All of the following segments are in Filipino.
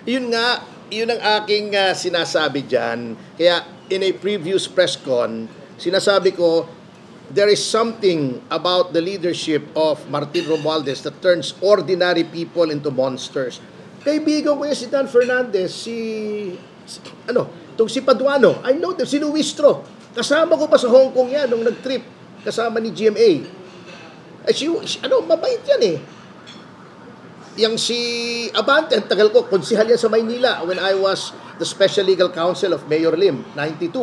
Yun ang aking sinasabi dyan. Kaya in a previous press con, sinasabi ko, there is something about the leadership of Martin Romualdez that turns ordinary people into monsters. Kaibigan ko yan si Dan Fernandez, si Paduano, I know them, si Luistro. Kasama ko pa sa Hong Kong yan nung nag-trip kasama ni GMA. Mabait yan eh. Yang si Abante, ang tagal ko, konsihal yan sa Maynila when I was the Special Legal Counsel of Mayor Lim, 92.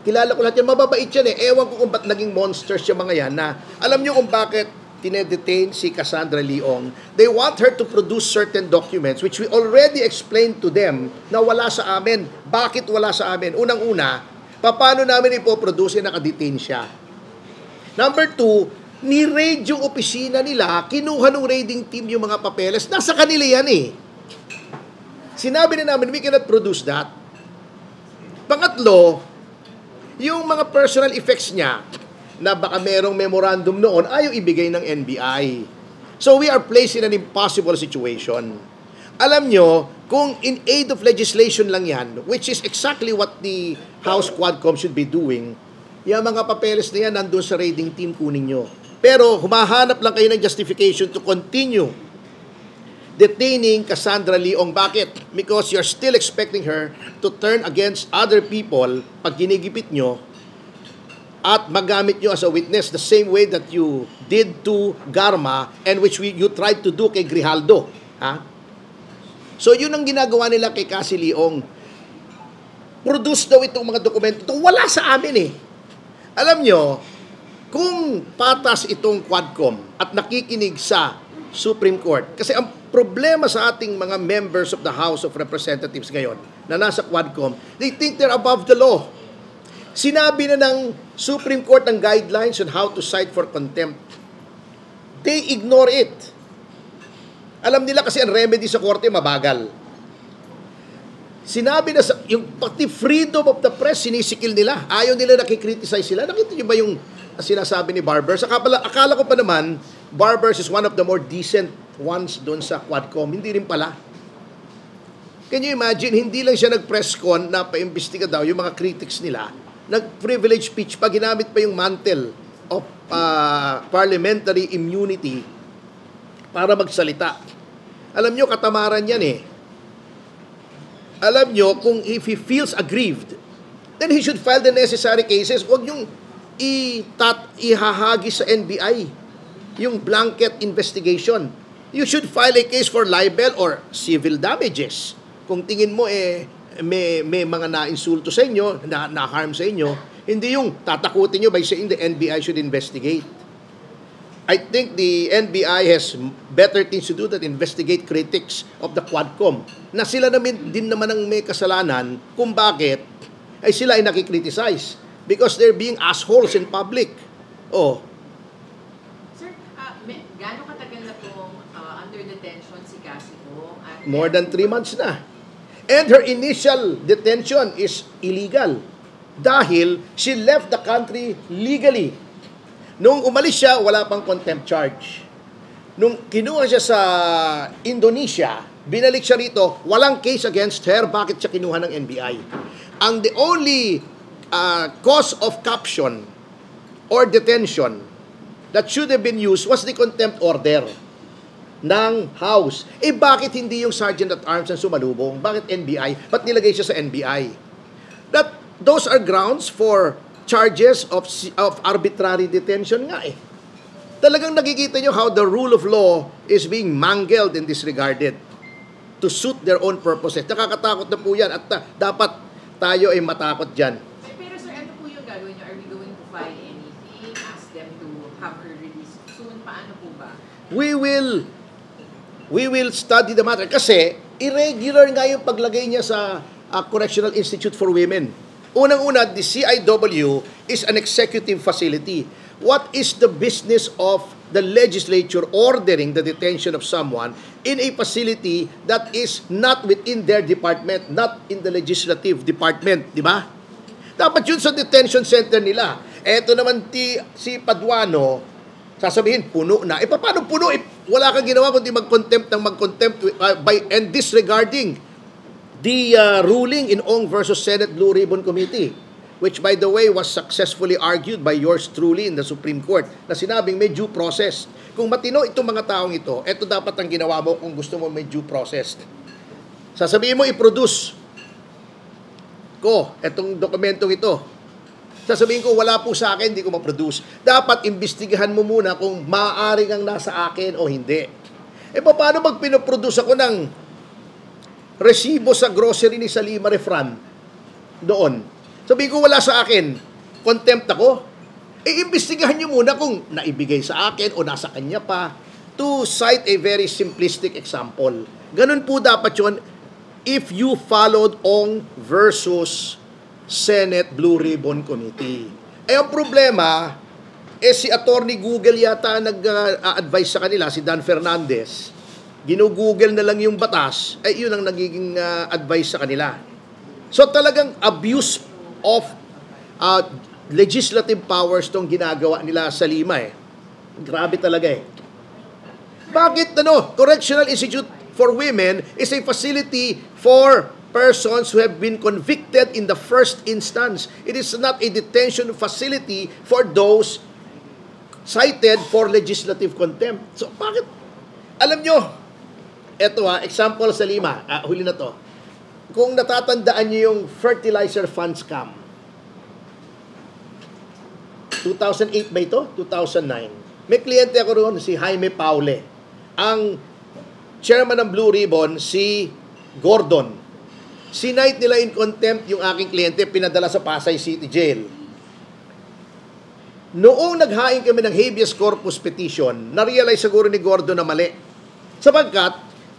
Kilala ko lahat yan, mababait yan eh. Ewan ko kung ba't naging monsters yung mga yan na, alam nyo kung bakit tinedetain si Cassandra Leong. They want her to produce certain documents which we already explained to them na wala sa amin. Bakit wala sa amin? Unang-una, paano namin ipoproduce na nakadetain siya? Number two, ni-raid yung opisina nila, kinuha ng raiding team yung mga papeles, nasa kanila yan eh. Sinabi na namin, we cannot produce that. Pangatlo, yung mga personal effects niya, na baka merong memorandum noon, ayaw ibigay ng NBI. So we are placed in an impossible situation. Alam nyo, kung in aid of legislation lang yan, which is exactly what the House Quadcom should be doing, yung mga papeles na yan, nandun sa raiding team, kunin nyo. Pero humahanap lang kayo ng justification to continue detaining Cassandra Leong. Bakit? Because you're still expecting her to turn against other people pag ginigipit nyo at magamit nyo as a witness the same way that you did to Garma and which you tried to do kay Grijaldo. Ha? So yun ang ginagawa nila kay Cassie Leong. Produce daw itong mga dokumento. Ito wala sa amin eh. Alam nyo, kung patas itong Quadcom at nakikinig sa Supreme Court, kasi ang problema sa ating mga members of the House of Representatives ngayon na nasa Quadcom, they think they're above the law. Sinabi na ng Supreme Court ang guidelines on how to cite for contempt. They ignore it. Alam nila kasi ang remedy sa korte mabagal. Sinabi na yung pati freedom of the press sinisikil nila. Ayaw nila nakikriticize sila. Nakita niyo ba yung sinasabi ni Barbers? Akala ko pa naman, Barbers is one of the more decent ones doon sa Quadcom. Hindi rin pala. Can you imagine, hindi lang siya nag-press con na pa-imbestiga daw yung mga critics nila. Nag-privilege speech pa, ginamit pa yung mantle of parliamentary immunity para magsalita. Alam nyo, katamaran yan eh. Alam nyo, kung if he feels aggrieved, then he should file the necessary cases. Huwag nyong ihahagi sa NBI yung blanket investigation. You should file a case for libel or civil damages. Kung tingin mo may mga na-insulto sa inyo, na-harm sa inyo, hindi yung tatakutin nyo by saying the NBI should investigate. I think the NBI has better things to do than investigate critics of the Quadcom. Na sila din naman ang may kasalanan kung bakit ay sila ay nakikriticize. Because they're being assholes in public. Oh. Sir, gaano katagal na pong under detention si Cassie po? More than 3 months na. And her initial detention is illegal. Dahil she left the country legally. Nung umalis siya, wala pang contempt charge. Nung kinuha siya sa Indonesia, binalik siya rito, walang case against her. Bakit siya kinuha ng NBI? Ang the only cause of caption or detention that should have been used was the contempt order ng House. Bakit hindi yung Sergeant at Arms ang sumalubong? Bakit NBI? Ba't nilagay siya sa NBI? Those are grounds for charges of arbitrary detention nga eh. Talagang nakikita nyo how the rule of law is being mangled and disregarded to suit their own purposes. Nakakatakot na po yan at dapat tayo ay matakot dyan. Pero sir, ano po yung gagawin nyo? Are we going to file anything? Ask them to have her released soon? Paano po ba? We will study the matter kasi irregular nga yung paglagay niya sa Correctional Institute for Women. Unang-una, the CIW is an executive facility. What is the business of the legislature ordering the detention of someone in a facility that is not within their department, not in the legislative department, di ba? Dapat yun sa detention center nila. Eto naman si Paduano, sasabihin, puno na. Paano puno? wala kang ginawa kundi mag-contempt and disregarding the ruling in Ong versus Senate Blue Ribbon Committee, which by the way was successfully argued by yours truly in the Supreme Court, na sinabing may due process. Kung matino itong mga taong ito dapat ang ginawa mo kung gusto mo may due process. Sasabihin mo, i-produce ko itong dokumentong ito. Sasabihin ko, wala po sa akin, hindi ko ma-produce. Dapat imbestigahan mo muna kung maaaring ang nasa akin o hindi. Paano pag pinoproduce ako ng resibo sa grocery ni Salima Refran doon? Sabihin ko, wala sa akin. Contempt ako. Imbestigahan nyo muna kung naibigay sa akin o nasa kanya pa. To cite a very simplistic example. Ganun po dapat yun if you followed Ong versus Senate Blue Ribbon Committee. Ang problema, si Attorney Google yata nag-advise sa kanila, si Dan Fernandez. Ginugoogle na lang yung batas, yun ang nagiging advice sa kanila. So talagang abuse of legislative powers tong ginagawa nila sa Lima Grabe talaga Bakit Correctional Institute for Women is a facility for persons who have been convicted in the first instance. It is not a detention facility for those cited for legislative contempt. So, bakit? Alam nyo, eto example sa Lima. Huli na to. Kung natatandaan nyo yung fertilizer fund scam. 2008 ba ito? 2009. May kliyente ako roon, si Jaime Paule. Ang chairman ng Blue Ribbon, si Gordon. Sinight nila in contempt yung aking kliyente, pinadala sa Pasay City Jail. Noong naghain kami ng habeas corpus petition, na-realize siguro ni Gordon na mali. Sapagkat,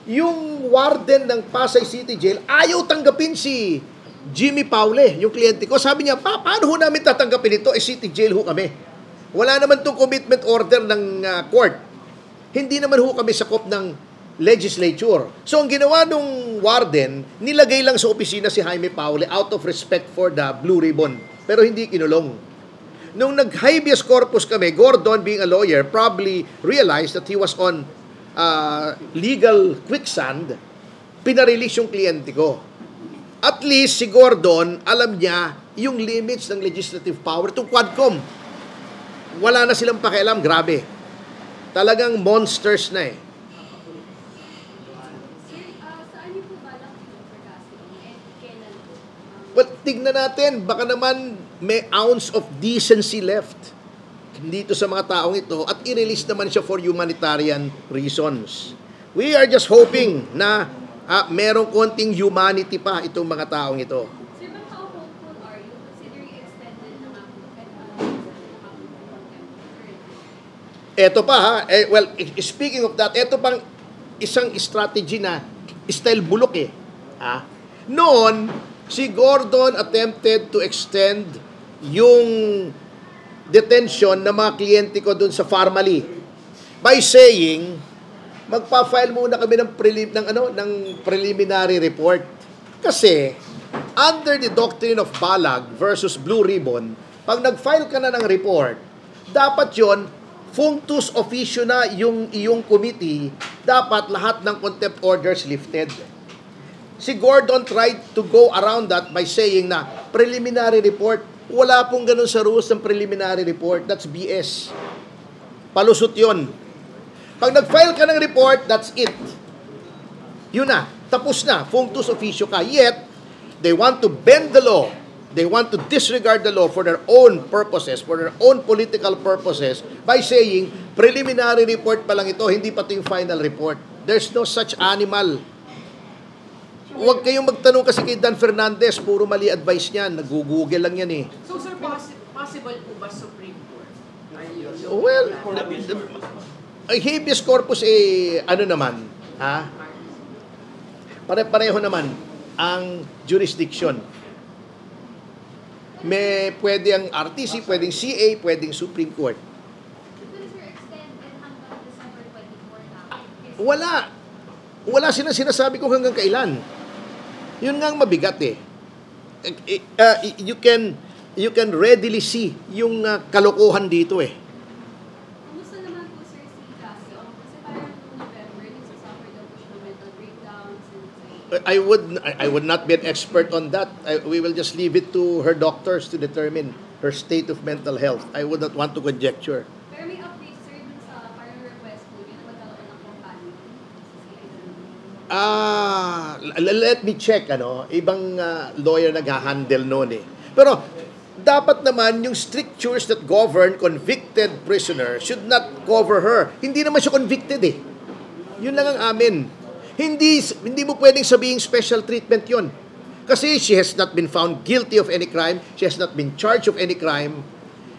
yung warden ng Pasay City Jail, ayaw tanggapin si Jimmy Paule, yung kliyente ko. Sabi niya, paano ho namin tatanggapin ito? City Jail ho kami. Wala naman itong commitment order ng court. Hindi naman ho kami sakop ng legislature. So, ang ginawa nung warden, nilagay lang sa opisina si Jaime Paule out of respect for the Blue Ribbon. Pero hindi kinulong. Nung nag-habeas corpus kami, Gordon, being a lawyer, probably realized that he was on legal quicksand, pinarelease yung kliyente ko. At least, si Gordon, alam niya yung limits ng legislative power. Itong Quadcom, wala na silang pakialam. Grabe. Talagang monsters na Well, tignan natin, baka naman may ounce of decency left dito sa mga taong ito at i-release naman siya for humanitarian reasons. We are just hoping na merong konting humanity pa itong mga taong ito. Sir, how hopeful are you considering extended na Eto pa well, speaking of that, eto pang isang strategy na style bulok Noon, si Gordon attempted to extend yung detention ng mga kliyente ko dun sa Farmally by saying, magpa-file muna kami ng preliminary report. Kasi, under the doctrine of Balag versus Blue Ribbon, pag nag-file ka na ng report, dapat yon functus officio na yung iyong committee, dapat lahat ng contempt orders lifted. Si Gordon tried to go around that by saying na preliminary report, wala pong ganun sa rules ng preliminary report. That's BS. Palusot yon. Pag nag-file ka ng report, that's it. Yun na. Tapos na. Functus officio ka. Yet, they want to bend the law. They want to disregard the law for their own purposes, for their own political purposes, by saying, preliminary report pa lang ito, hindi pa ito yung final report. There's no such animal. Huwag kayong magtanong kasi kay Dan Fernandez, puro mali advice niyan. Nag-google lang yan So, sir, possible po ba Supreme Court? Well, habeas corpus ano naman, pare-pareho naman ang jurisdiction. May pwede ang RTC, pwedeng CA, pwedeng Supreme Court. Wala sinasabi kung hanggang kailan. Yun nga ang mabigat you can readily see yung kalokohan dito Kumusta naman po, sir, si Cassie? Kasi parang I would not be an expert on that. We will just leave it to her doctors to determine her state of mental health. I would not want to conjecture. Pero may update, sir, dun sa parang request po niyo na magkaroon ng companion sa CID. Let me check, ibang lawyer nag-handle noon eh. Pero, dapat naman yung strictures that govern convicted prisoner should not cover her. Hindi naman siya convicted eh. Yun lang ang amin. Hindi mo pwedeng sabihin special treatment yon. Kasi she has not been found guilty of any crime. She has not been charged of any crime.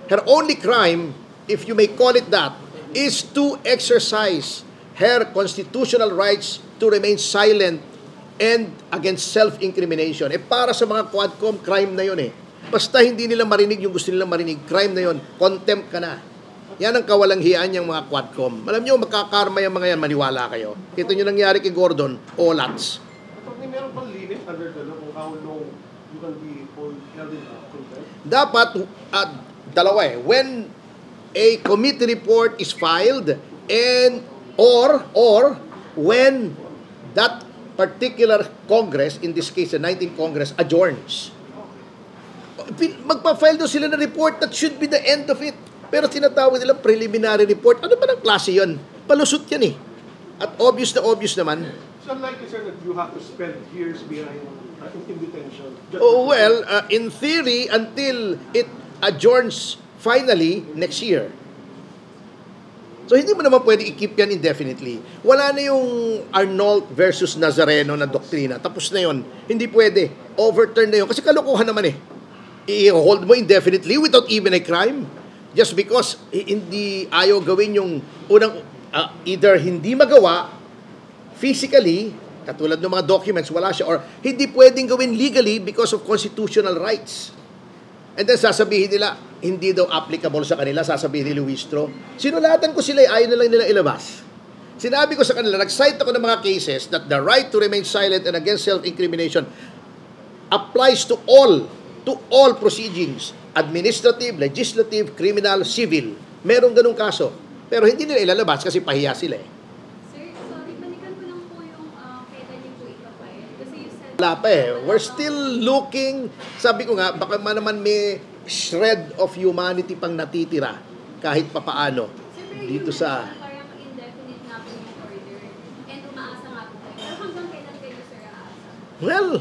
Her only crime, if you may call it that, is to exercise her constitutional rights to remain silent and against self-incrimination. Para sa mga Quadcom, crime na yun eh. Basta hindi nila marinig yung gusto nilang marinig, crime na yun, contempt ka na. Yan ang kawalang hiyaan yung mga Quadcom. Alam nyo, magkakarma yung mga yan, maniwala kayo. Ito nyo nangyari kay Gordon, olats. Meron bang limit under the law kung how long you can be held in contempt? Dapat, dalawa eh. When a committee report is filed and or when that particular Congress, in this case the 19th Congress, adjourns. Magpa-file doon sila ng report, that should be the end of it. Pero tinatawag nilang preliminary report. Ano ba ng klase yun? Palusot yan eh. At obvious na obvious naman. So unlikely, sir, that you have to spend years behind in detention. In theory, until it adjourns finally next year. So hindi mo naman pwede i-keep yan indefinitely. Wala na yung Arnold versus Nazareno na doktrina. Tapos na yun. Hindi pwede. Overturn na yun. Kasi kalokohan naman eh. I-hold mo indefinitely without even a crime. Just because hindi ayaw gawin yung unang, either hindi magawa physically, katulad ng mga documents, wala siya, or hindi pwedeng gawin legally because of constitutional rights. And then sasabihin nila, hindi daw applicable sa kanila, sasabihin ni Luistro. Sinulatan ko sila, ayaw na lang nila ilabas. Sinabi ko sa kanila, nag-cite ako ng mga cases that the right to remain silent and against self-incrimination applies to all proceedings, administrative, legislative, criminal, civil. Merong ganung kaso. Pero hindi nila ilalabas kasi pahiya sila eh. Sir, sorry, balikan ko lang po yung kailan niyo po ipapile. Kasi you said... Wala pa eh. We're still looking. Sabi ko nga, baka naman may shred of humanity pang natitira kahit papaano dito sa... Parang indefinite na po yung order and umaasa nga po kayo. Pero hanggang kailan kayo, sir, aasa? Well,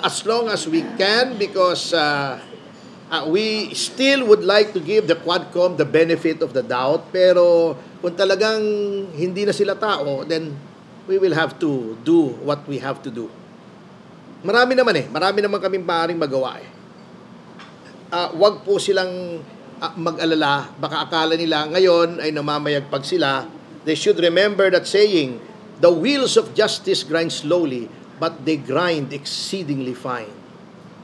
as long as we can, because we still would like to give the Quadcom the benefit of the doubt, pero kung talagang hindi na sila tao, then we will have to do what we have to do. Marami naman kaming maaaring magawa eh. Wag po silang mag-alala, baka akala nila ngayon ay namamayagpag sila. They should remember that saying, the wheels of justice grind slowly, but they grind exceedingly fine.